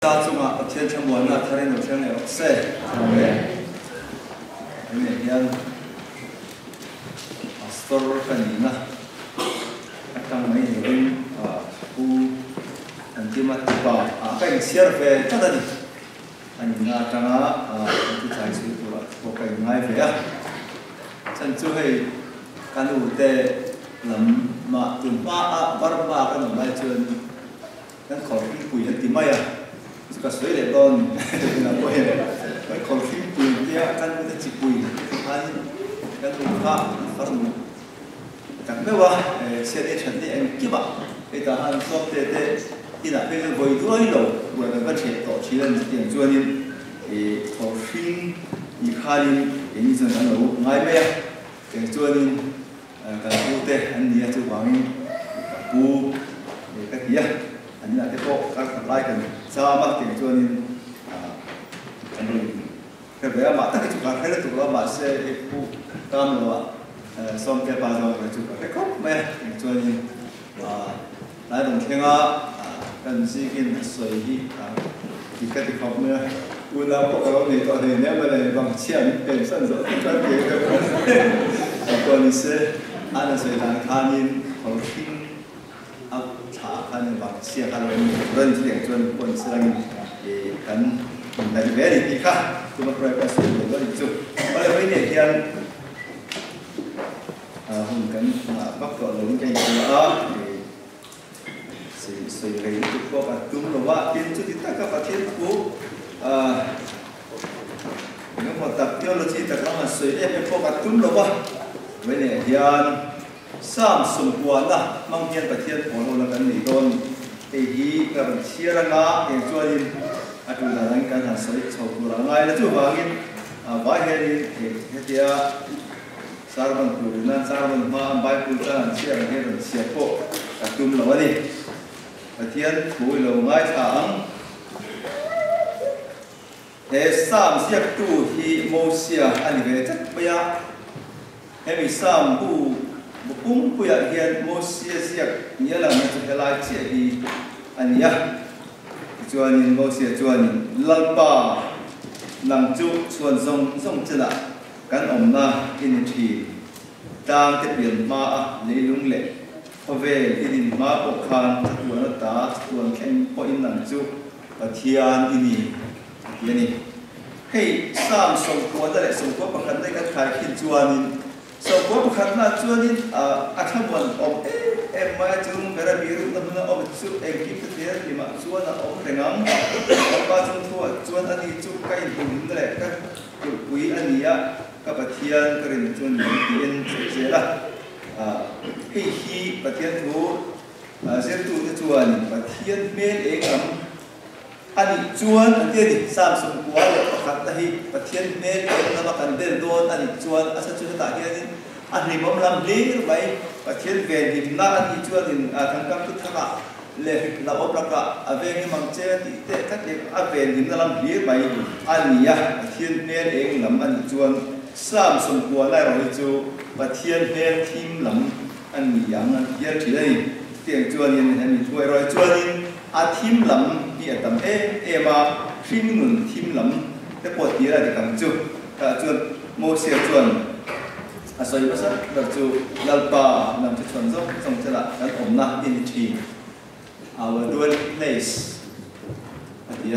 大众啊，天成文啊，他那种天了噻，每天啊，store 看你呢，当每年啊，不，很起码吧，啊，该写的这个的，你那当啊，就在书读了，我该买回啊，真就会看到的，嘛，就把啊，把个买就，那考虑贵一点买啊。ก็สวยเลยตอนเราก็เห็นไว้คนที่ปืนเนี่ยกันก็จะปืนอันกันถูกฆ่าฟังแต่ไม่ว่าเสียในชั้นที่เองกี่บาทไอ้ทหารสอบเด็ดที่น่ะเป็นวัยรุ่นเราวัยรุ่นเฉียดต่อชีวิตอย่างจวนนี้คนที่อีกข้านี้อย่างนี้จะนั่งเราง่ายไหมอย่างจวนนี้การพูดเตะอันนี้จะวางปูกระเทียอันนี้อาจจะพอการทำลายกันสามารถเก่งจนอันนี้แต่แบบว่าตั้งแต่จุดการให้เราถูกว่ามาเสียผู้ตามเราซ้อมแก้ปัญหาในจุดการให้เขาไม่เก่งจนหลายตรงเที่ยงกันสิ่งที่สวยที่ที่กติกาเมื่อวันเราพวกเราในตอนนี้เนี่ยมันเลยบางเชี่ยนเป็นสั้นสุดก็เกี่ยวกับตัวนี้เสียอันนั้นสวยทางทานินของทิ้งเอาฉากอันนี้บางเสียกันเลยเรื่องที่เด็กจนคนแสดงกันในเวทีที่ค่ะตัวมันเปลี่ยนไปสู่เรื่องจุดเพราะเลยเนี่ยที่หุ่นกันบักตัวหลงใจตัวสื่อเรื่องจุดก็แบบตุ้มหรือว่าเป็นจุดที่ตั้งกับประเทศกูงั้นพอตัดเทคโนโลยีแต่ละมันสื่อเป็นพวกแบบตุ้มหรือว่าเวเนี่ยที่สามสมควรนะบางทีประเทศของเรากันนี่โดนที่กับเชียร์นะอย่างช่วยอาจจะหลังการหาสายชาวกุลาง่ายแล้วจู่บางทีบ้านเฮลิที่สารบันปูนั่นสารบันมาบ้านปูจ้าเชียร์เฮลิเชียร์โป๊ะตุ้มเราวันนี้ประเทศผู้เราง่ายทางสามเสียตู้ที่โมเสียอันนี้เป็นจัดไปอ่ะให้มีสามผู้บุ้งผู้ใหญ่เห็นโมเสียเสียเนี่ยแหละมันจะลายเสียดีอันนี้จวนโมเสียจวนลัลปาหลังจุส่วนทรงจะละกันอมนาอินทีตามที่เปลี่ยนมาในลุงเล็กพอเวอินมาปกคานตัวนัตตาตัวเข้มพออินหลังจุเทียนอินี่ยันนี่ให้สามสมควรได้สมควรประกันได้กันขายขินจวนสมควรประกันน่าจวนนี่อาชีพวันอมมาจุงกระบี่รุ่งนั้นอมจุเองกิจเทียนที่มาจวนอมเรื่องนั้นป้าจุงทัวจวนอันนี้จุใกล้บุญเลยก็จุกุยอันนี้กับเทียนกระดิ่งจวนเทียนเสียละให้ฮีประเทียนทูเสียตูจะจวนประเทียนเมลเองอันนี้จวนอันนี้สามสมควรเลยประคัตที่ประเทศเมฆเองเรากันเดินโดนอันนี้จวนอาศัยจุดต่างๆนี่อันนี้มันลำเลี้ยงไปประเทศเวนิมนาอันนี้จวนนี่ทางการพุทธะเลยเราอบรักษ์เวนิมังเจติเตะที่เวนิมนาลำเลี้ยงไปอันนี้ประเทศเมฆเองลำอันนี้จวนสามสมควรได้เราจูประเทศเมฆทีมลำอันนี้อย่างนั้นเยอะที่ได้เตียงจวนนี่อันนี้ช่วยรอยจวนนี่อาทีมลำที่ตั้งมาทีมหนุนทีมลำแต่ปวดที่อะไรที่กันจู่จวนโมเสียจวนอาศัยภาษาแบบจู่ลัลปานำจุดชนส่งจะละกันอมนะอินทีour dual place อันนี้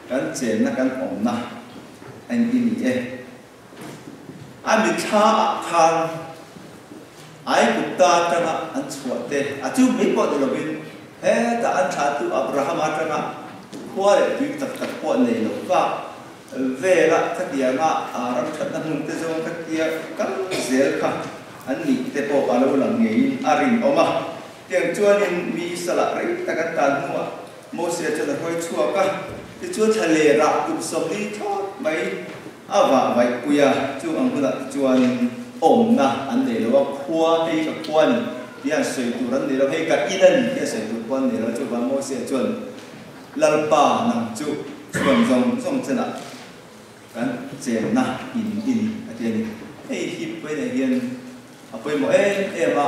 กันเจนนะกันอมนะอันนี้อันนี้ชาทางไอ้บุตรจังอันสวดเตะจู่ไม่ปวดเลยบินแต่อันชาตุอับราฮัมจังพวกที่ตัดพวกนี้หรอกว่าเวลาทักเดียร์รักฉันนั้นจะส่งทักเดียร์กันเสียค่ะอันนี้แต่พอเราหลังเงี้ยอารินออกมาเตียงจวนมีสลักริตะกันตันหัวโมเสสจะคอยชั่วกันที่จวนทะเลรักกุศลที่ทอดไปอาว่าไว้กุยาจู่อังกุลจวนอมนะอันเดียวว่าพัวให้กับพัวนี่ที่สวยตัวนั้นเดียวให้กับอินันที่สวยตัวพัวนี่เราจู่ว่าโมเสสจวนลัลปานังจุชวนทรงชนะกันเจนนะอินอาจารย์ให้ฮิปไปในเฮียนเอาไปหมดมา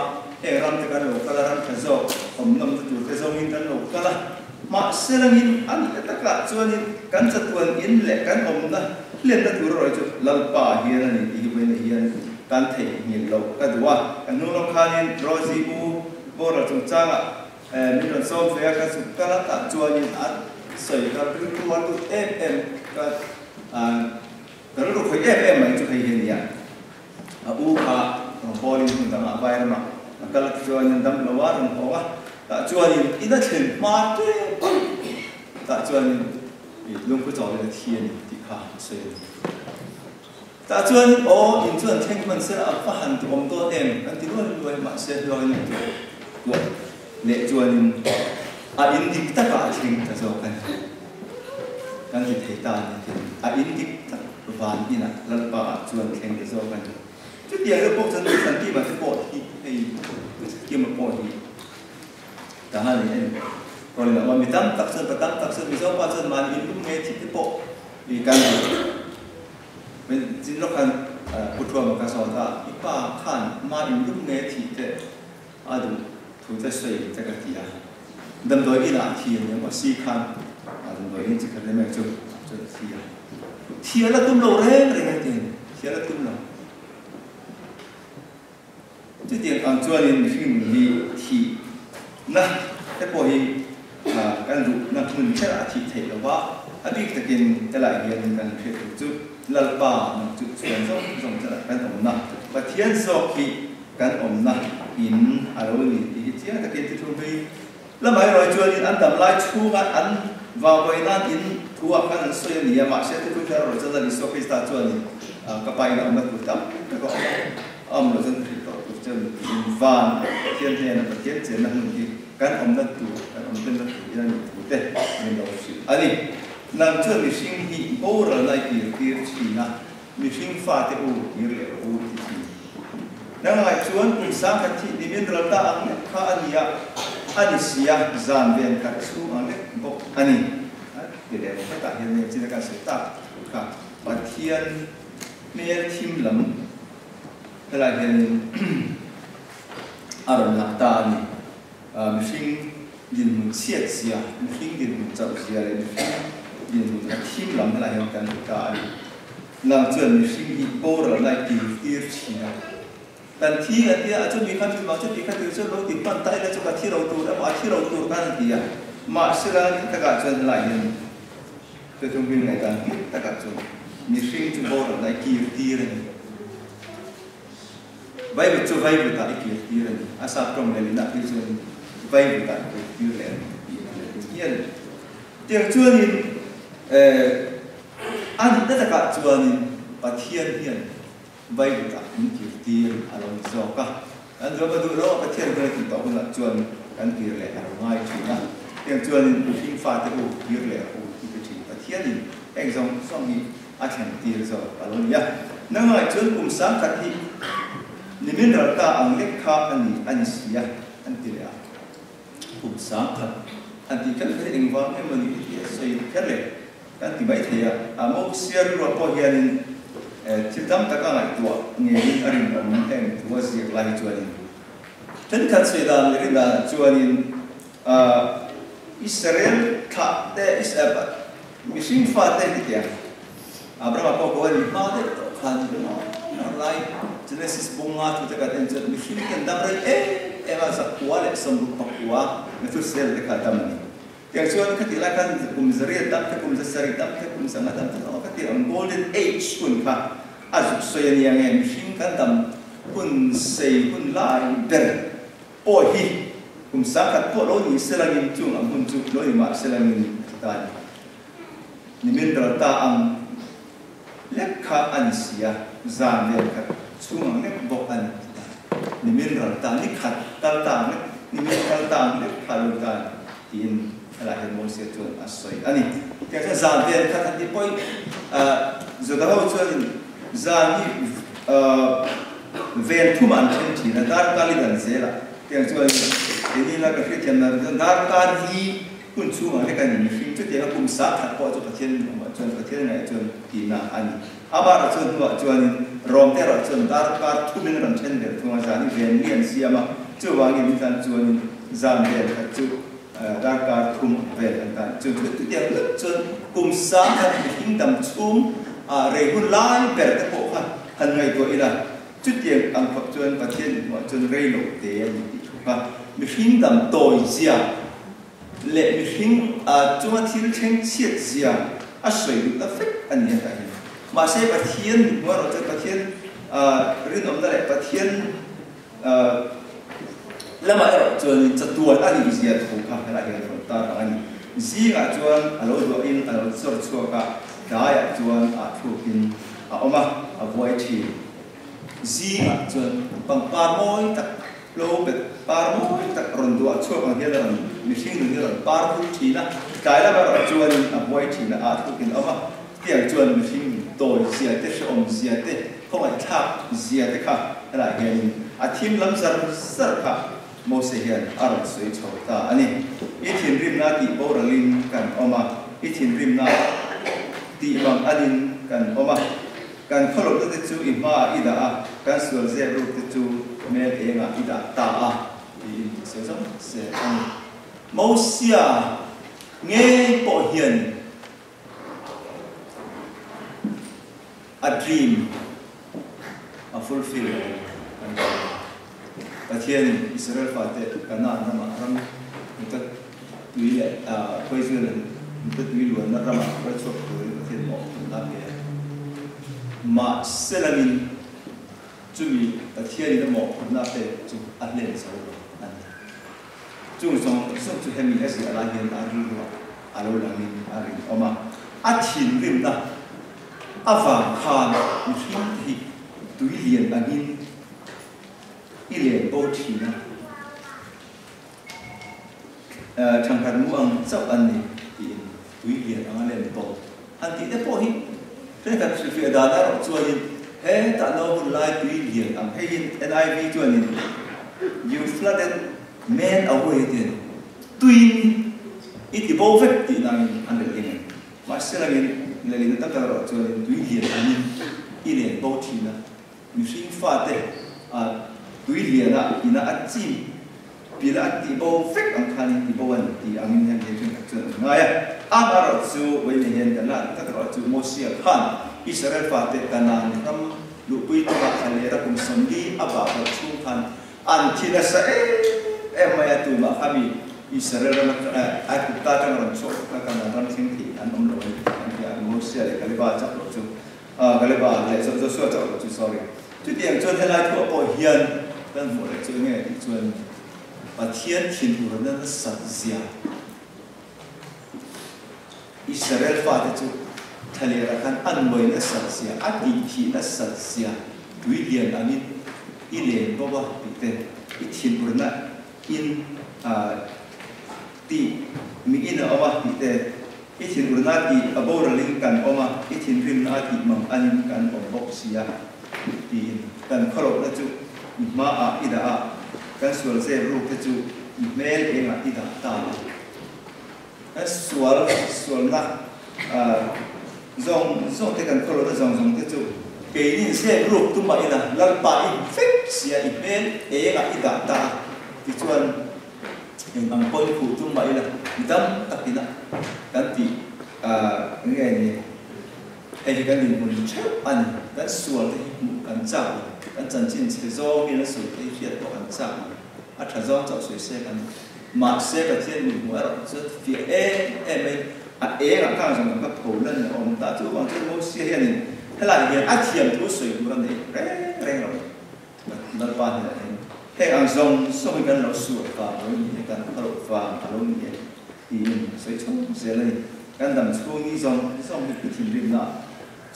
รำจะกันหลอกกันรำจะโซ่ผมนำจุดจะส่งอินกันหลอกกันละ ม mà selangin anh ta cả chuan in kan sa tuan in le kan om na len na tur roi chu lalpa hian ani ti ben hian kan thei ngin lo ka duwa kan nu long khanin rozi bu bora chung changa mi ron som fe ka su kala ta chuan in at soi ka pin tu wa tu em ka ka ro khoi em mai chu hian ya u kha bolin hun ta ma vai ma kala chuan in dam lo wa ron ho wa ta chuan in ina chen ma te ta chuan in lung ku chaw le thian ti kha se ta chuan o in chuan theng man se a fa han tu om to em an ti loi loi ma se loi ni tu le chuan in a in dik ta ka thing ta zo kan ti thei ta ni a in dik ta van ina lal pa chuan theng ta zo kan chu tiang le pok chan san ti ma se po hi ei ki ma po hi ta ha ni en rồi là mình tắm tập sơn và tắm tập sơn mình sống qua sơn mà mình cũng nghe thích cái bộ vì cái này mình chỉ lúc kan bút chuột một cái sổ ta ít ba khan mà mình cũng nghe thích thế à đúng thủ tới sợi cái gì à đâm đôi đi là thiền nhưng mà si khan đâm đôi đi chỉ cần lấy mấy chục thiền là tum lâu đấy cái này thiền là tum lâu chứ tiền ăn chuột nên mình đi thì na cái bộ hình kan ru na mun chera thi thei lo wa abi takin tela hian kan phe chu lalpa na chu chuan zong chara kan om na pathian zo ki kan om na in aro ni ti chia takin ti thu bi la mai roi chuan in an dam lai chu ga an wa boi na in thua kan soi ni ma se tu thu ro cha ni so pista chuan ni ka pai na ma tu tam ko lo zen thi to tu chen in van thiên thiên là pathian chen na hun ki kan om na tu kan om ten na tu ina ni tu te min lo si ani nam chu mi sing hi bo ra lai ki chi na mi sing fa te u ni le u ti chi na ngai chuan kun sa ka thi ni min ra ta ang kha ania ani sia zan ben ka chu ang le bo ani de de ka ta hian ne chi ka se ta ka pathian me thim lam la hian aron la ta ni machine din mun siat sia machine din mun chau sia le machine din mun ka thim lam la hian kan ta ani lam chuan machine hi bor la ki tir china tan thi atia chu mi khan ma chu ti khan chu lo ti pan tai la chu ka thi ro tu da ma thi ro tu kan ti ya ma sira ta ka chuan la hian te tung bin ngai kan ta ka chu machine chu bor la ki tir ni vai bị cho vai bị tại kia kia này asa trong này là cái chuyện vai bị tại kia này kia tiếng chuan thì anh tất cả chuan thì và thiên thiên vai bị tại những kia kia à lòng gió cả anh rồi mà tụi nó cái thiên cái thì tao là chuan anh kia này là ngoài chuyện đó tiếng chuan thì phim pha tới u kia này u cái chuyện và thiên thì anh giống xong thì anh thèm tiền rồi à lòng nhá nếu mà chuan cùng sáng cả thì ni min ra ta ang lekha ani sia an ti le kum sa khat an ti kan he eng wang em ni ti sei khale kan ti bai thea amo sia ru po hian chitam ta ka ngai tua nge ni arin om em tua sia lai chuan ten khat sei da ni da chuan in Israel kha te is aba missing fa te ni ya Abraham ko ko ni ma de khan no lai Genesis bunga tu dekat enjat mungkin kan damai eva sakwa le sambut pakwa itu sel dekat damai yang cuan ketika kan kumzari dam ke kumzari dam ke kumzanga dam tu ketika golden age pun kah azuk soyan yang mungkin kan dam pun sei pun lai ber ohi kumsakat po lo ni selangin cung ampun cung lo ni mak selangin kita ni min ta ang lekha anisia zan lekha chung ne bok an ni min ral ta ni khat tal ta ni min tal ta ne phalu ta tin ala he mo se tu asoi ani ke sa za den khat ti poi zo da ho chuan za ni ven thu man chen thi na dar ka li dan zela ke chuan ni la ka fi tian na dar ka hi kun chu ma ne ka ni fi chu te na kum sa khat po chu pathian ma chuan pathian ngai chuan ti na ani abar chuan wa chuan rom te ro chuan dar ka thu min ram chen de thunga za ni ven lian siama chu wa ngi mi tan chuan zam de ka chu ra cả thùng về là chúng tôi tự nhiên rất chân cùng sáng thành hình đầm chung rồi hun lai về cái bộ hành ngày tuổi là chút tiền ăn phật chân và thiên mọi chân gây nổi tế và mình hình đầm tội gì lệ mình hình chúng ta thiên tranh chiết gì sợi được ta phết anh nhớ cái mà sẽ bát thiên mà rồi bát thiên riêng ông ta lại bát thiên lama ero chuan chatuan ani zia thu kha hela hian ta ani zinga chuan alo do in alo chor chuaka daya chuan thukin oma voi thi zinga chuan pangpar moi tak lo bet par moi tak ron do chuaka hian mihring nu hian par hu thi na kai lama ero chuan voi thi na thukin oma tiang chuan mihring toi zia te shom zia te khomai thak zia te kha hela hian thim lam zar sar kha Moses hian aron soi chota ani ithin rim na ti boralin kan oma ithin rim na ti bang adin kan oma kan kholo te chu ima ida a kan sur ze ru te chu mel enga ida ta a ti se som se ani Moses nge po hian a dream a fulfill và thiên Israel phải thế cái nào nó mà ram người ta tùy lệ quay dưa là người ta tùy luôn nó ram cái chỗ của thiên mộ chúng ta kể mà sẽ là mình chú ý và thiên nó mộ chúng ta kể chú ăn lên sau đó chú xong chú hem mình sẽ là hiện tại luôn alo là mình ari mà thiên rim na vàng khan mình thì tùy liền anh liền bố trí na thằng hạt muang sắp ăn thì tùy liền anh liền bố anh tí đấy bố hi thế là sự việc đó là cho nên hết ta nói một lại tùy liền anh hay NIV cho nên you flooded men away then tùy ít thì bố phép thì năng anh được liền mà sẽ là liền ta cái đó cho nên tùy liền anh liền bố trí na mình sinh phát đấy tùy liền ina achim pila ti bo fek ang khani ti bo an ti angin han he chung ngaya amaro chu wei ne hen kana ta ro chu Moses khan Israel fa te kanan ram lu pui to ka khale ra kum samdi aba ba chu khan an thina sa maya tu ma khami Israel ra a ku ta ta ram so ka kanan ram thing thi an om lo an ya Moses le kaliba chak lo chu kaliba le so so chak lo chu sorry tu tiang chon helai thu po hian kan mo le chu nge chuan thiên thiên thủ nó sạch zia Israel phát cho thay ra kan ăn mới nó sạch zia ăn thì nó sạch zia tùy liền anh in liền bao bao bị tê thiên thủ nó in ti mình in ở bao bị tê thiên thủ nó ti ở bao là linh kan ở mà thiên rim nó ti mang ăn kan ở bọc zia ti kan kholo nó chu mà ida kan sual se ru te chu mel enga ida ta kan sual na zong te kan kholo da zong te chu ke ni se ru tu ma ida lar pa in fek sia i mel enga ida ta ti chuan en ang poi khu tu ma ida dam takina kan ti nge ni ai kan ni mun chau an kan sual te kan cha kan chan chin se zo mi na su te hiat to kan cha a tha zo chau sui se kan ma se ka thiên mình mua rồi chứ phía em là các dòng các cổ lên ông ta chú bằng chú mua xe hiện thế là hiện ác thiểm thú sui của anh đấy reng rồi nó qua thì là thế anh dòng sau khi gần nó sửa và nó như cái nó và nó như vậy thì sẽ chung sẽ lên cái đầm chú như dòng cái thiên rim nào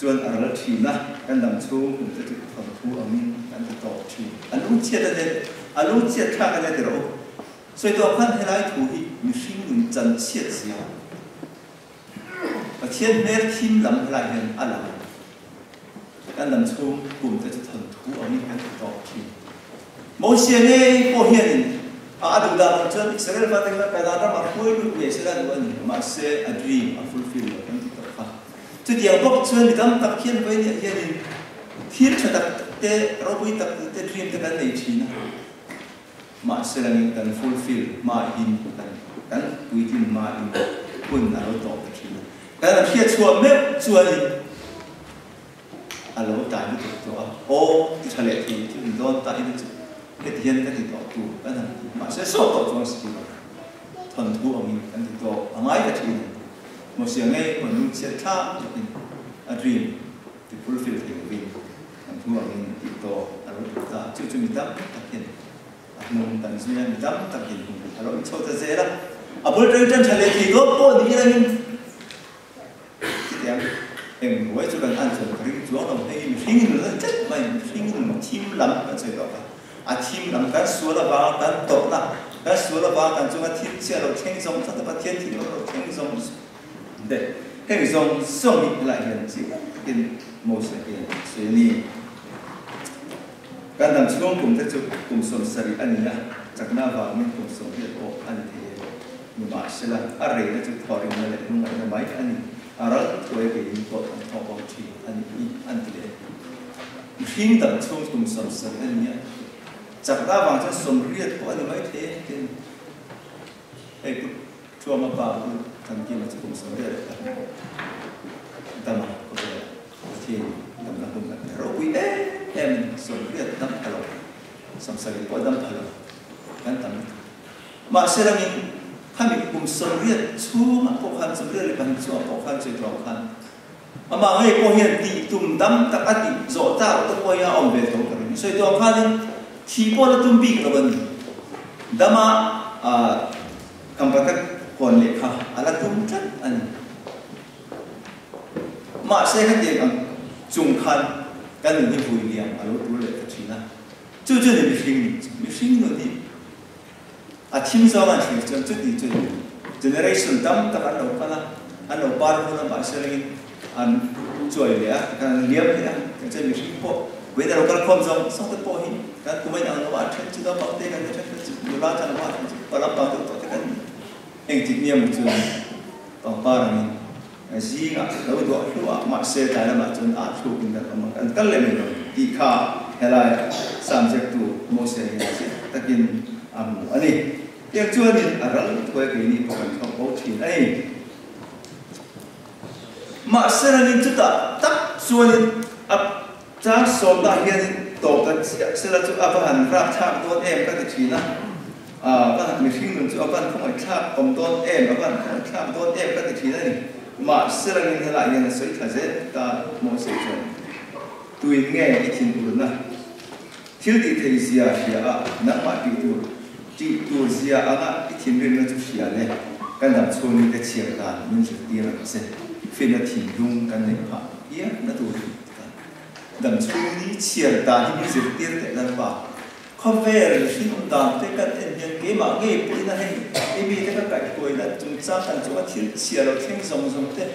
chuan ở lớp thìn na kan dam chu cũng sẽ được phòng thu ở mình kan được tổ thìn anh lúc chết đấy anh lúc chết khác cái này rồi所以到看起来土地你心里真切实啊，天没天冷起来很阿冷，kan dam chu cũng sẽ được phòng thu ở mình kan được tổ thìn某些呢不现啊，对的，这以色列发展个大嘛，会路也是那个嘛是 a dream a fulfill kan được tổ fa这点不准你当当天为你也天出的的，然后的的 dream 的กันในชีนะมาเสร็จแล้วกัน fulfill มาหินกัน กันคุยที่มาอินคุณน่าเราตอบทีกันเทียชัวเม็ดชัวนี่เราตายไม่ถูกตัวโอ้ที่ทะเลที่ที่โดนตายไม่ถูกเฮ็ดเย็นกันที่ตอบตัวกันมาเสียสอบตอบตัวสิทนทุกข์มีกันที่ตอบอะไรกันที่มันเสียงไงมันนุ่งเสียท่าจะเป็นa dream to fulfill the dream and who are in the alo chu mi tam takin mun tan suya mi tam takin alo cho ta zera abul tan thale thi go po ni ra min tiang em wai chu kan an chu ri chu lo hei mi hing la chat mai hing team lam kan choi do ka a team lam kan su la ba kan to na kan su la ba kan chu ka team sia lo cheng song sa ta ba thiên thi lo cheng song de cái dòng sông lại hiện chỉ cái màu sắc cái suy nghĩการทำช่วงกลุ่มที่จุกลุ่มสมศรีอันนี้จากหน้าว่ามีกลุ่มสมที่โออันที่มีมาเสละอะไรที่จุดพอริมเลยนุ่งอะไรไม่อันนี้อะไรตัวเองก็ต้องทำบางทีอันนี้อันที่เลยทิ้งตั้งช่วงกลุ่มสมศรีอันนี้จากหน้าว่าจะสมเรียกอันนี้ไม่เท่กันไอ้ช่วงมาป่าทำกินมาจากกลุ่มสมเรียกตั้งมาก็เลยที่ทำงานกลุ่มกันเราคุยเอ็มสมเรียกตั้งตลอดสมศรีก็ตั้งตลอดกันตั้งมาเสร็จแล้วถ้ามีกลุ่มสมเรียกชูมาพวกขันสมเรียกเลยกันชัวพวกขันช่วยพวกขันมาให้พวกเฮียตีตุ่มดำตะกัดตีโจต้าตัวพวกยาอมเบตโตกันช่วยตัวขันที่พวกเราตุ่มปีกเราบันดำมากำปั้นคนเล็กค่ะอะไรตุ่มจัดอันมาเสร็จแล้วกันจุงขันกันหนึ่งที่ผู้เลี้ยงอารมณ์รู้เลยก็ทีนะจู่ๆเนี่ยมีฟิงนู่นนี่ทีมสองอันที่จุดนี้จุดเจเนอเรชั่นตั้มตะกันเราคนละอันเราปาร์คนละมาเสร็จแล้วอันช่วยเลยกันเลี้ยงเนี่ยกันจะมีฟิงพอเวลาเราคนความสองตัวพอหินกันกูไม่เอาเราว่าฉันจะต้องปฏิกันฉันจะดูแลฉันว่าฉันจะปรับปรุงตัวกันเองจิตเนี่ยมันจุดต้องปาร์นี่ซีกะเราดูว่ามาเสียใจแล้วมาจนอาชูกินกันมากันเลยไม่รู้ที่ข้าเฮลัยสามเจ็ดตัวโมเสสตะกินอันนี้ยังชวนอะไรตัวเองนี่พอกันเขาโอ้ทีไอ้มาเสียนี่จุดตักชวนจ้าสมได้เห็นโตกันเสียแล้วจุดอาหันรับชาบตัวเองก็จะทีนะก็มีทิ้งหนึ่งจุดอาหันของไอ้ชาบของตัวเองอาหันของชาบตัวเองก็จะทีนั่นมาเสียงนี่ละยังสวยขนาดตาโมเสสตัวเงี้ยอีทิ้งตัวนะที่ที่เทียเสียนักมาติดตัวเสียอ่ะอีทิ้งเรื่องนั้นจุดเสียเลยกันดับชนนี่จะเชียร์กันมันจะดีอะไรเสียฟินทิ้งลุงกันในป่าเยี่ยนั่นตัวดับชนนี่เชียร์กันที่มันจะดีแต่ละป่าคอฟเฟ่หรือที่มันดังแต่กันเอ็นยังเกี่ยมาเงี้ยปุ่นนั่นเองไอ้บีแต่ก็ไก่ป่วยนั่นจุดจ้ากันจุดว่าที่เชียร์เราทิ้งสมแต่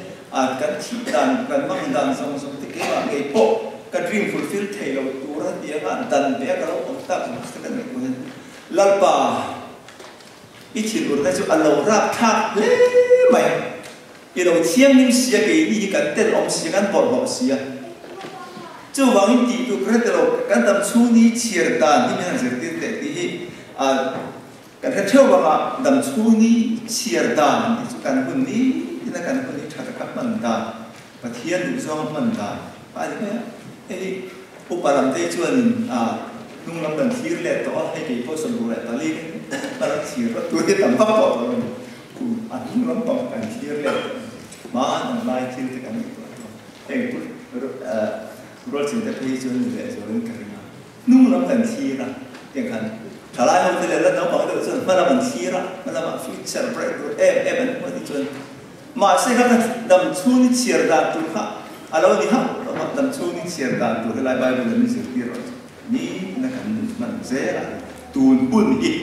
กันที่ดันกันมั่งดันสมแต่เกี่ยมาเงี้ยปุ๊บกันdream fulfill เทเราตัวเราเดียกันดันเบี้ยกันเราต้องตัดสักกันไม่ควรลัลป่าอีทิ้งบุญนั่นจุดเรารับทักเล่ไหมอีเราเที่ยงนิ่มเสียกี่นี่กันเต้นอมเสียกันปอดบอกเสียจู่วางอินดีตัวกระเตลกันทำชูนี้เชียร์ตาที่มีหนังสือที่แต่ที่กันถ้าเชื่อว่าดำชูนี้เชียร์ตาที่สุกันคนนี้ที่นักการคนนี้ชัดกับมันตาประเทศดูซ้อมมันตาอะไรเนี่ยไอ้อุปราชได้ชวนนุ่งลำดังทีเล็ดต่อให้กี่พ่อสมบูรณ์ตอนนี้ปราชีรตัวที่ต่ำพับต่อเลยคุณนุ่งลำดังกันทีเล็ดมาหนังลายทีที่กันนี่ตัวเองพูดรถสิ่งที่พี่ชวนเลยชวนกันมานุ่งลำดังทีละอย่างกันถ้าไล่เขาจะเรียนแล้วน้องบอกเดี๋ยวชวนมาลำดังทีละมาลำดังฟิวเจอร์เบรกตัวมันว่าที่ชวนมาเสียกันดำชูนี่เชียร์ดานตัวค่ะอะไรนี่ฮะดำชูนี่เชียร์ดานตัวที่ไล่ใบมันไม่เสียที่รถนี่นักการมันเสียตูนปุ่นอีก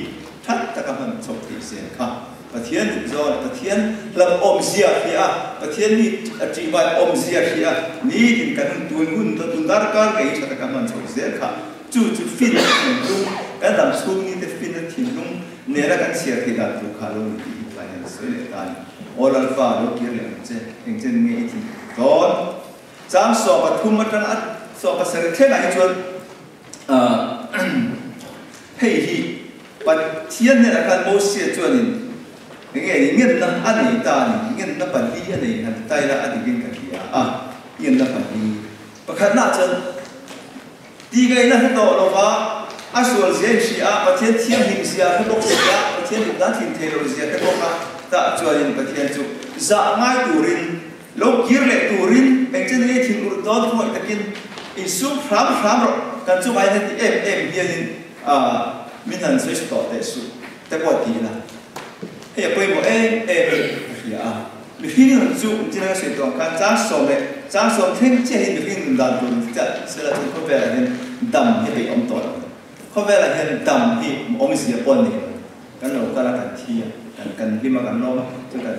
ทัดตะกับมันชกที่เสียค่ะประเทศจุดจอยประเทศลำอมเสียเฮียประเทศนี้จีบอมเสียเฮียนี่กินกันตูนหุ่นตูนดาร์การกันอีกตะกับมันชกเสียค่ะจู่ฟินทิ้งลุงกันดำชูนี่จะฟินทิ้งลุงเนี่ยนักการเชียร์ที่ดานตัวขาลงที่ไปเนี่ยสวยเลยกันโอลาฟ้าโลกีเรื่องเจ้ยังเจ้าเงี้ยที่ก่อนจางสอบปฐุมมาตั้งสอบภาษาเทศไหนจนเฮ้ยปัจเจียนเนี่ยการโมเสสจวนนี่ nghe nghiên là anh ấy ta nghiên là bản lý anh ấy hành tay là anh ấy nghiên cái gì nghiên là bản lý và khát nát chân đi cái là hết độ rồi và asal dễ gì và thiên thiên hình gì cái lúc gì và thiên hình đã thiên thế rồi gì cái lúc ta cho nên cái thiên chủ dạ ngay turin lúc kia lệ turin anh chân này thiên ur đó thôi ta kinh isu phàm rồi kan chu ai thì em hiền mình hành sẽ tốt để suแต่ว่าดีนะเฮ้ยไปบอกมีพี่หนุ่มจูที่นั่งสุดตรงกันจ้าสมเลยจ้าสมทิ้งเจ้าเห็นมีพี่หนุ่มดันตัวนี้จะเสร็จแล้วเขาเวลาเห็นดำให้ไปอมตัวเขาเวลาเห็นดำที่อมเสียปนนี่กันเราก็ละกันเที่ยกันที่มากันน้องจะกัน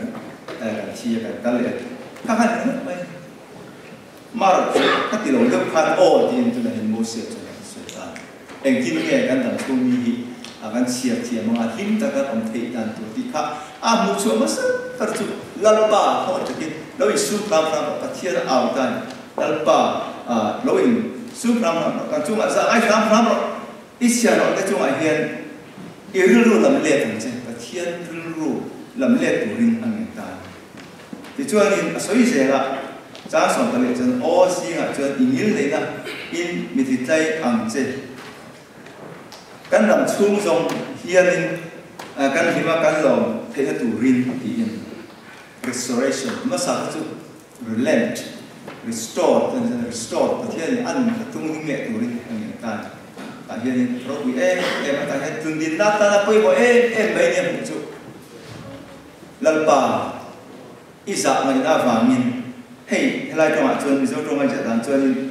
เที่ยกันเลยถ้าขันนั้นไปมาถ้าติดลงเรื่องพันโอ้ที่จะเห็นโมเสสจะสุดท้ายเองที่ไม่แก่กันดำตัวนี้akan siap-siap mengakhiri takkan omthei dan tutika musuh masa tercu lalpa kau jadi lawi supram patian awdan lalpa lawi supram kan cuma saya supram isya nak kita cuma hian iru lam liat macam patian iru lam liat turin angin tan dijual ni所以saya jangan sampai macam sih macam ingin leh in mititai angce kan dalam chung trong hiền kan hima kan lòng thế là turin thì restoration mà sao chứ relent restore nên restore và thiên ăn tung nghệ turin anh ta tại hiền rồi vì em tại hiền tuần đi nát ta bây giờ em mấy niệm một chút lần ba isa ngày na vàng min hey lại trong ạ chuan ví dụ trong anh sẽ làm chuan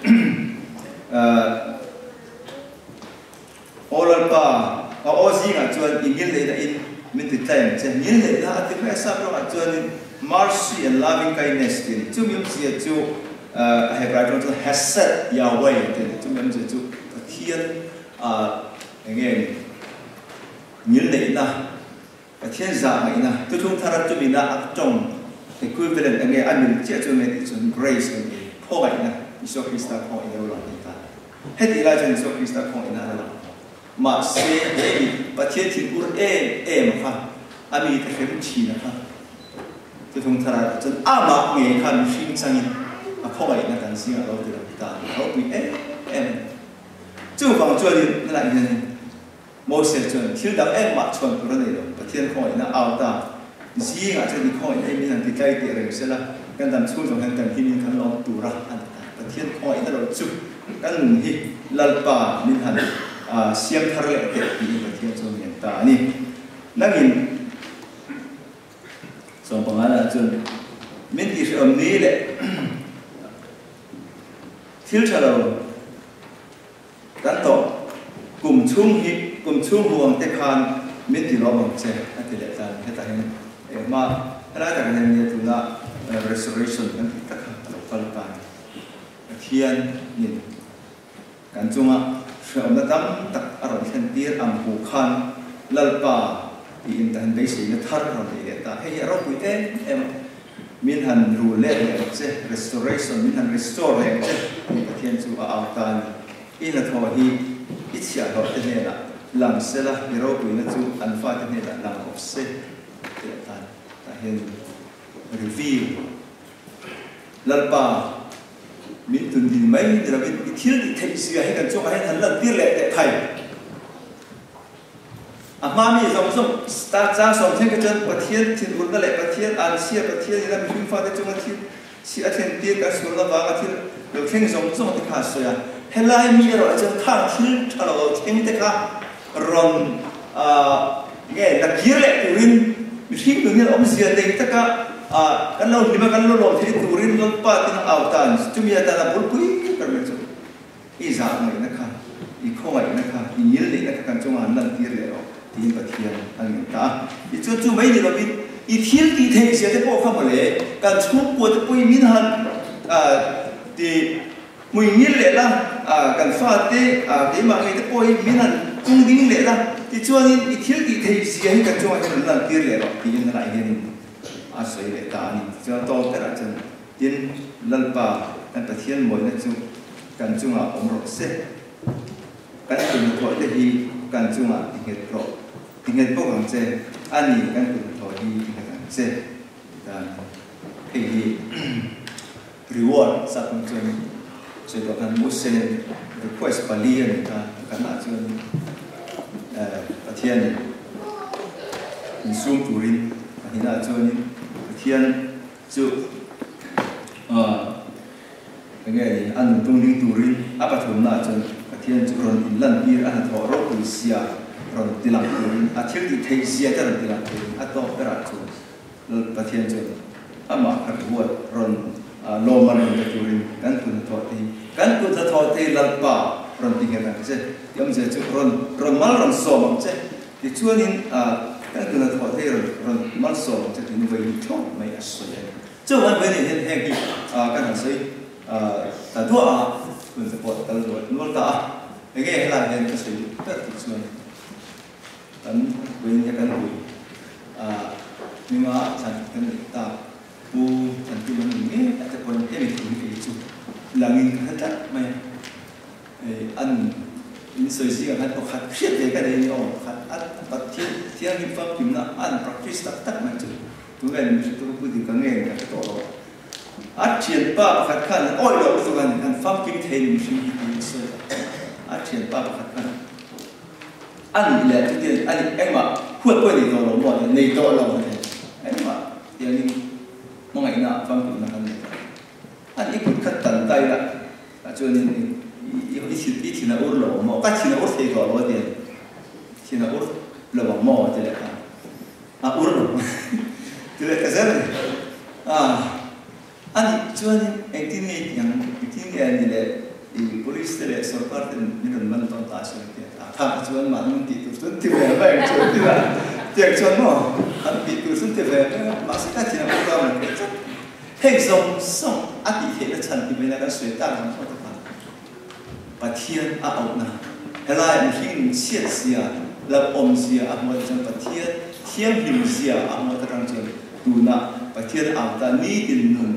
Olalpa, Ozi nga chuan ingil le na in minti time chen ngil le na ati kha sa pro nga chuan mercy and loving kindness tin chum yum sia chu Hebrew to hesed Yahweh tin chum yum chu thiên nghe ngil le na thiên giả mai na tu thung tharat chu mina trong equivalent nghe anh mình chia chu me chun grace nghe ko bai na Iso Christa ko ina lo ta hết ila chen Iso Christa ko ina la mà sẽ để bắt thiết thì cũng em ha ami ta phải chỉ là ha tôi thông thà chân mà nghe khăn sinh sang in không phải là cần sinh ở đâu từ ta họ bị em chú bằng cho đi lại như này một sẽ chuẩn thiếu đắng em mà chuẩn của nó này rồi bắt thiết không phải là ao ta gì ngã cho đi không phải em mình thì cái tiền rồi sẽ là cái đàn chú trong hàng cần khi mình khăn lòng tủ ra bắt thiết không phải là rồi chú cái người hi lal pa mình hành siam thar le te pi ba thia chu mian ta ni nangin so pangala chun min ti ni le thil chalo kan to kum chung huang te khan min ti lo bang che ati le tan he ta hen ma ra ta kan ni tu na restoration kan ta lo pal pa thian ni kan chunga Ông đã đắm tắc ở trên tiết âm phù khan lalpa thì in thành bế sĩ nó thắt rồi để ta hay là rồi em mình hành rule lệ chứ restoration mình hành restore lệ chứ thì cái thiên chúa ảo tan in là thôi hi ít xả họ thế này là làm sẽ là cái rồi nó chú ăn pha thế này là làm offset để ta hiện review lalpa mình tuân tin mấy thì là mình thiếu thì thấy gì hay cần cho hay thành lần tiên lệ để thầy mà mình giống ta ra sống trên cái chân bát thiên thiên uốn cái lệ bát thiên an xia bát thiên là mình pha cái chung bát thiên xia thiên tiên cái số là vàng bát thiên được thiên giống thì khá sôi à hay là mình rồi chân thang thiên thằng nào thiên thì khá ron nghe là kia lệ turin mình thiên tự nhiên ông xia đây tất cả kan lo lima kan lo thì turin lo pa tin autan chumi ta la bul pui per me chu I za mai na kha I khoi na kha I nil le na kan chung an lan tir le ro tin pa thian an ta I chu mai ni lo bi I thil ti the sia te po kha ma le kan chu ko te pui min han ti mui nil le la kan fa te ke ma ngai te poi min han chung ding le la ti chuan I thil ti the sia kan chung an lan tir le ro tin na lai hian soi lệ ta ni cho to cái là chân tiên lalpa anh ta thiên mỗi là chung cần chung à ông rồi sẽ cái chuyện thôi thì cần chung à tiếng Nhật rồi tiếng Nhật bao gồm chế anh nhìn cái chuyện thôi thì se dan hei reward sa kung so ito kan musen request palian kan na chun pathian insum turin hina chun pathian chu cái anh tung linh turin apa thum na chun pathian chu ron in lan bir an tho ro polisia ron tilang turin a thil ti thei sia ta ron tilang turin a to pera chu pathian chu ama khat buat ron lo man ron turin kan kun tho ti lal pa ron ti ngan se yam se chu ron mal ron so mam che ti chuan in kan kun tho ti ron mal so che ti vai tho mai a so ye chu wan ve ni hen he ki kan han sei ta tua kun support tal do nol ta ege hela hen ka sei ta ti chuan tan wen ya kan hu ni ma chan kan ta bu chan ti man ni ta ta kon te mi ni chu langin ka ta mai an in soi si ka hat khat khiet de ka de ni o khat at pat thi thiang ni fa kim na an practice tak tak ma chu tu ven mi tu ku ti ka nge ka to lo at thian pa khat khan oi lo tu kan an fam kim the ni shi ni so at thian pa khat khan an le tu ti an ai ma huat ko ni to lo mo nei to lo ne ai ma tiang ni mo ngai na fam kim na kan an ikut khat tan tai la cho nên ít thì là ur lỗ mỏ cách thì là ur thì gọi lo tiền thì là ur lỗ mỏ thì là ur lỗ thì là cái gì anh cho nên anh tin nghe yang tin nghe anh là police là sở part nên mình mình toàn ta xem cái thằng cho nên mà mình tụi tôi thì về vậy cho nên là tiền cho nó anh bị tụi tôi thì về mà sẽ cách thì là ur lỗ hệ sống anh bị hệ là chân thì bên này là suy tăng không có pathian a out na helai mi hing chiat sia lab om sia a mo chang pathian thiam him sia a mo ta tang chang tu na pathian out ta ni tin nun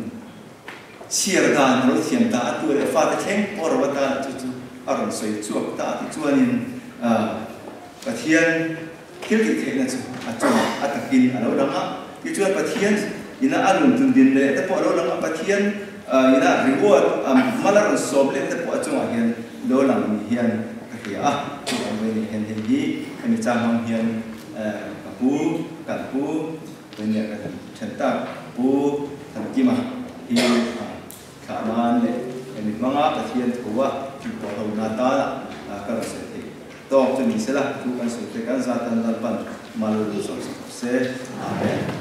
chiar dan ro thiam ta tu le fa ta theng por wa ta chu aron soi chuak ta ti chuanin pathian thil ti the na chu a chung a takin a lo danga ti chuan pathian ina anun tun din le ta po lo danga pathian ina reward malar sob le ta po chung a hian lo lang hian ka kia chu ang ve ni hen hi ani cha mang hian ka pu ve ni ka chan ta pu thang ki ma hi kha man le ani manga ka thian thuwa ki po ho na ta la ka se ti to chu ni se la tu kan se te kan za tan dal pan mal lu so se amen